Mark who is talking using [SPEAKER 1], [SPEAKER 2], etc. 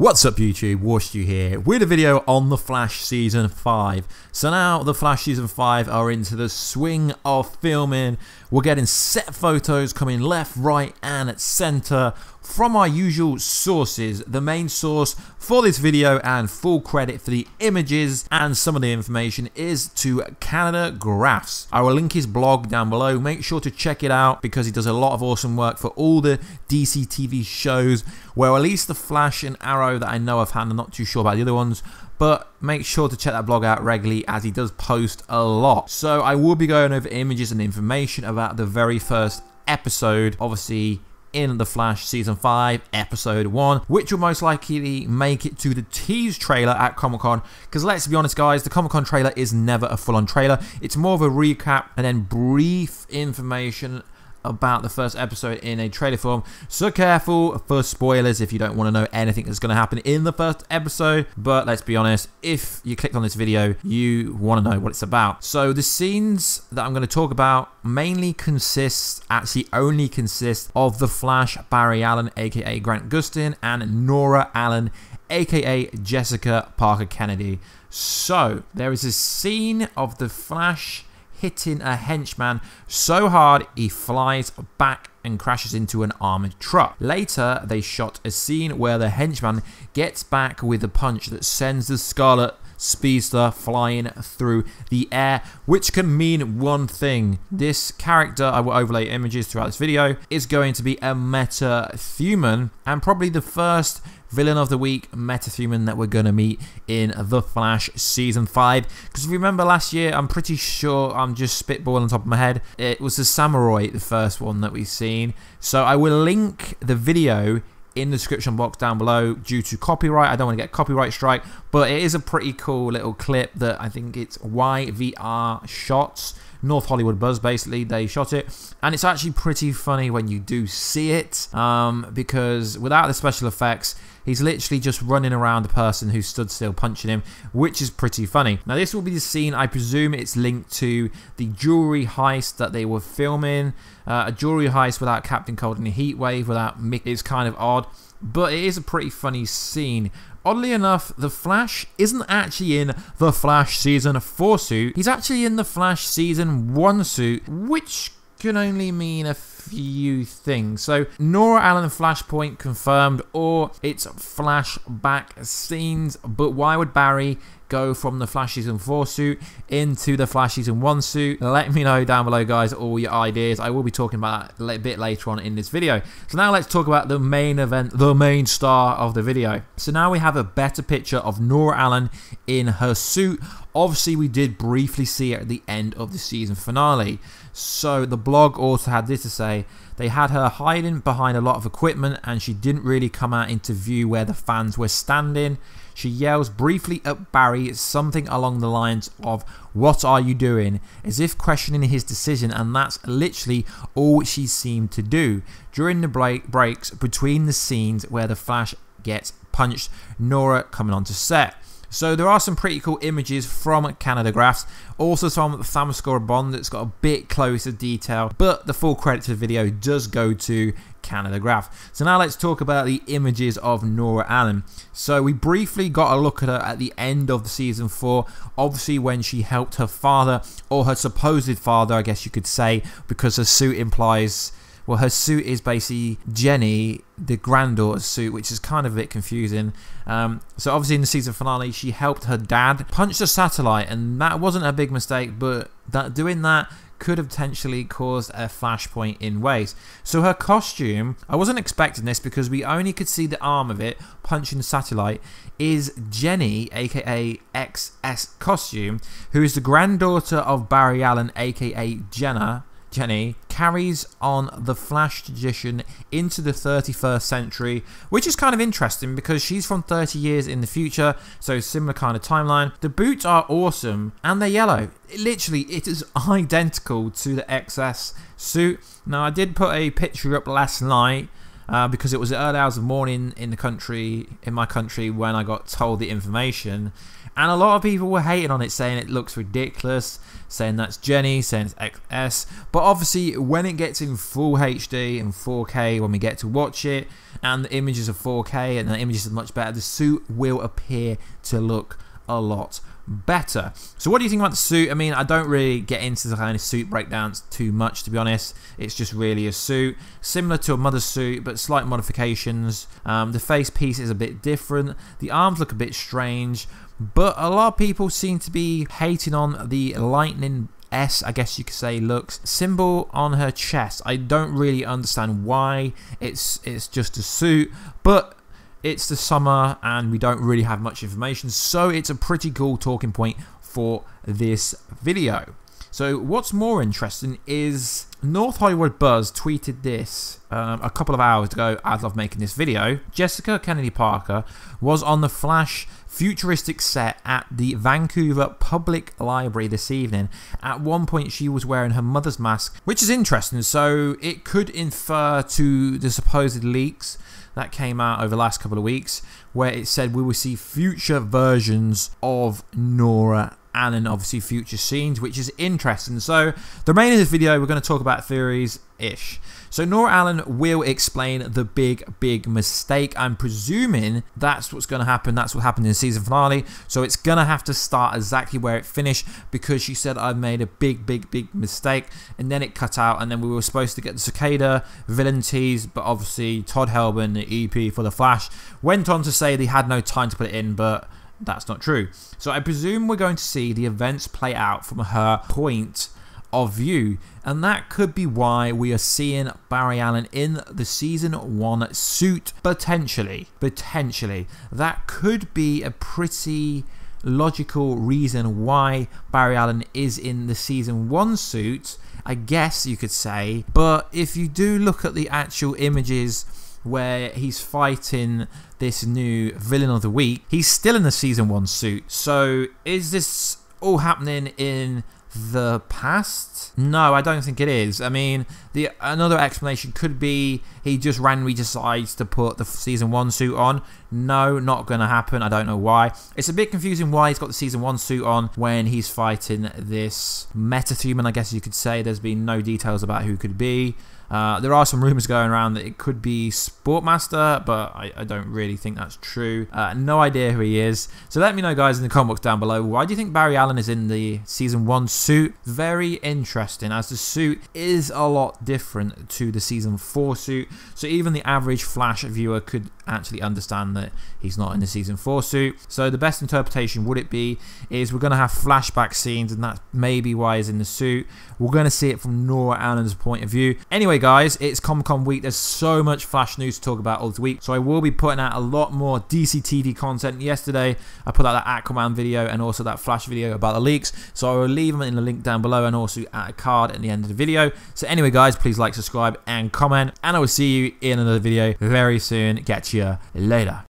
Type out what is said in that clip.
[SPEAKER 1] What's up YouTube, Warstu here, with a video on The Flash Season 5. So now The Flash Season 5 are into the swing of filming. We're getting set photos coming left, right and centre from our usual sources. The main source for this video and full credit for the images and some of the information is to Canada Graphs. I will link his blog down below. Make sure to check it out because he does a lot of awesome work for all the DC TV shows, where at least The Flash and Arrow that I know of hand. I'm not too sure about the other ones, but make sure to check that blog out regularly as he does post a lot. So I will be going over images and information about the very first episode, obviously in The Flash Season 5, Episode 1, which will most likely make it to the tease trailer at Comic-Con, because let's be honest guys, the Comic-Con trailer is never a full-on trailer. It's more of a recap and then brief information about the first episode in a trailer form, so careful for spoilers if you don't want to know anything that's going to happen in the first episode. But let's be honest, if you clicked on this video, you want to know what it's about. So the scenes that I'm going to talk about mainly only consist of the Flash, Barry Allen aka Grant Gustin, and Nora Allen aka Jessica Parker Kennedy. So there is a scene of the Flash hitting a henchman so hard he flies back and crashes into an armored truck. Later, they shot a scene where the henchman gets back with a punch that sends the Scarlet Speedster flying through the air, which can mean one thing. This character, I will overlay images throughout this video, is going to be a metahuman, and probably the first villain of the week metahuman that we're going to meet in The Flash Season 5. Because if you remember last year, I'm pretty sure, I'm just spitballing on top of my head, it was the Samurai, the first one that we've seen. So I will link the video in the description box down below due to copyright. I don't want to get copyright strike, but it is a pretty cool little clip that I think it's YVR Shots, North Hollywood Buzz, basically they shot it, and it's actually pretty funny when you do see it, because without the special effects, he's literally just running around the person who stood still punching him, which is pretty funny. Now this will be the scene, I presume it's linked to the jewelry heist that they were filming. A jewelry heist without Captain Cold and the Heat Wave, without Mick, is kind of odd, but it is a pretty funny scene. Oddly enough, The Flash isn't actually in The Flash Season 4 suit. He's actually in The Flash Season 1 suit, which can only mean a few things. So Nora Allen Flashpoint confirmed, or it's flashback scenes, but why would Barry go from the Flash Season 4 suit into the Flash Season 1 suit? Let me know down below guys all your ideas. I will be talking about that a bit later on in this video. So now let's talk about the main event, the main star of the video. So now we have a better picture of Nora Allen in her suit. Obviously we did briefly see it at the end of the season finale. So the blog also had this to say: they had her hiding behind a lot of equipment and she didn't really come out into view where the fans were standing. She yells briefly at Barry something along the lines of "What are you doing?" as if questioning his decision, and that's literally all she seemed to do. During the breaks between the scenes where the Flash gets punched, Nora coming onto set. So there are some pretty cool images from Canada Graphs, also from the Thamascore Bond that's got a bit closer detail, but the full credit to the video does go to Canada Graph. So now let's talk about the images of Nora Allen. So we briefly got a look at her at the end of the season 4, obviously when she helped her father, or her supposed father I guess you could say, because her suit implies, well, her suit is basically Jenny, the granddaughter's suit, which is kind of a bit confusing. So obviously in the season finale, she helped her dad punch the satellite, and that wasn't a big mistake, but doing that could have potentially caused a flashpoint in ways. So her costume, I wasn't expecting this because we only could see the arm of it punching the satellite, is Jenny, aka XS costume, who is the granddaughter of Barry Allen, aka Jenny, carries on the Flash tradition into the 31st century, which is kind of interesting because she's from 30 years in the future, so similar kind of timeline. The boots are awesome and they're yellow. Literally, it is identical to the XS suit. Now, I did put a picture up last night because it was the early hours of the morning in my country when I got told the information. And a lot of people were hating on it, saying it looks ridiculous, saying that's Jenny, saying it's XS. But obviously, when it gets in full HD and 4K, when we get to watch it, and the images are 4K and the images are much better, the suit will appear to look a lot better. So what do you think about the suit? I mean, I don't really get into the kind of suit breakdowns too much, to be honest. It's just really a suit, similar to a mother's suit, but slight modifications. The face piece is a bit different. The arms look a bit strange, but a lot of people seem to be hating on the lightning S, I guess you could say, looks symbol on her chest. I don't really understand why. It's just a suit, but it's the summer and we don't really have much information, so it's a pretty cool talking point for this video. So what's more interesting is North Hollywood Buzz tweeted this a couple of hours ago as of making this video. Jessica Kennedy Parker was on the Flash futuristic set at the Vancouver Public Library this evening. At one point she was wearing her mother's mask, which is interesting, so it could infer to the supposed leaks that came out over the last couple of weeks, where it said we will see future versions of Nora and obviously future scenes, which is interesting. So the remainder of this video, we're going to talk about theories-ish. So Nora Allen will explain the big mistake. I'm presuming that's what's going to happen. That's what happened in the season finale. So it's going to have to start exactly where it finished, because she said I've made a big mistake, and then it cut out, and then we were supposed to get the Cicada villain tease, but obviously Todd Helbin, the EP for The Flash, went on to say they had no time to put it in, but that's not true. So I presume we're going to see the events play out from her point of view, and that could be why we are seeing Barry Allen in the season 1 suit, potentially. That could be a pretty logical reason why Barry Allen is in the season 1 suit, I guess you could say. But if you do look at the actual images where he's fighting this new villain of the week, he's still in the season 1 suit. So is this all happening in the past? No, I don't think it is. I mean, another explanation could be he just randomly decides to put the season 1 suit on. No, not gonna happen. I don't know why. It's a bit confusing why he's got the season 1 suit on when he's fighting this metahuman, I guess you could say. There's been no details about who it could be. There are some rumors going around that it could be Sportmaster, but I don't really think that's true. No idea who he is. So let me know, guys, in the comment box down below. Why do you think Barry Allen is in the season 1 suit? Very interesting, as the suit is a lot different to the season 4 suit. So even the average Flash viewer could actually understand that he's not in the season 4 suit. So the best interpretation would it be is we're going to have flashback scenes, and that's maybe why he's in the suit. We're going to see it from Nora Allen's point of view. Anyway, guys, it's Comic-Con week. There's so much Flash news to talk about all this week, so I will be putting out a lot more DC TV content. Yesterday I put out that Aquaman video and also that Flash video about the leaks, so I will leave them in the link down below and also add a card at the end of the video. So anyway, guys, please like, subscribe and comment, and I will see you in another video very soon. Catch you later.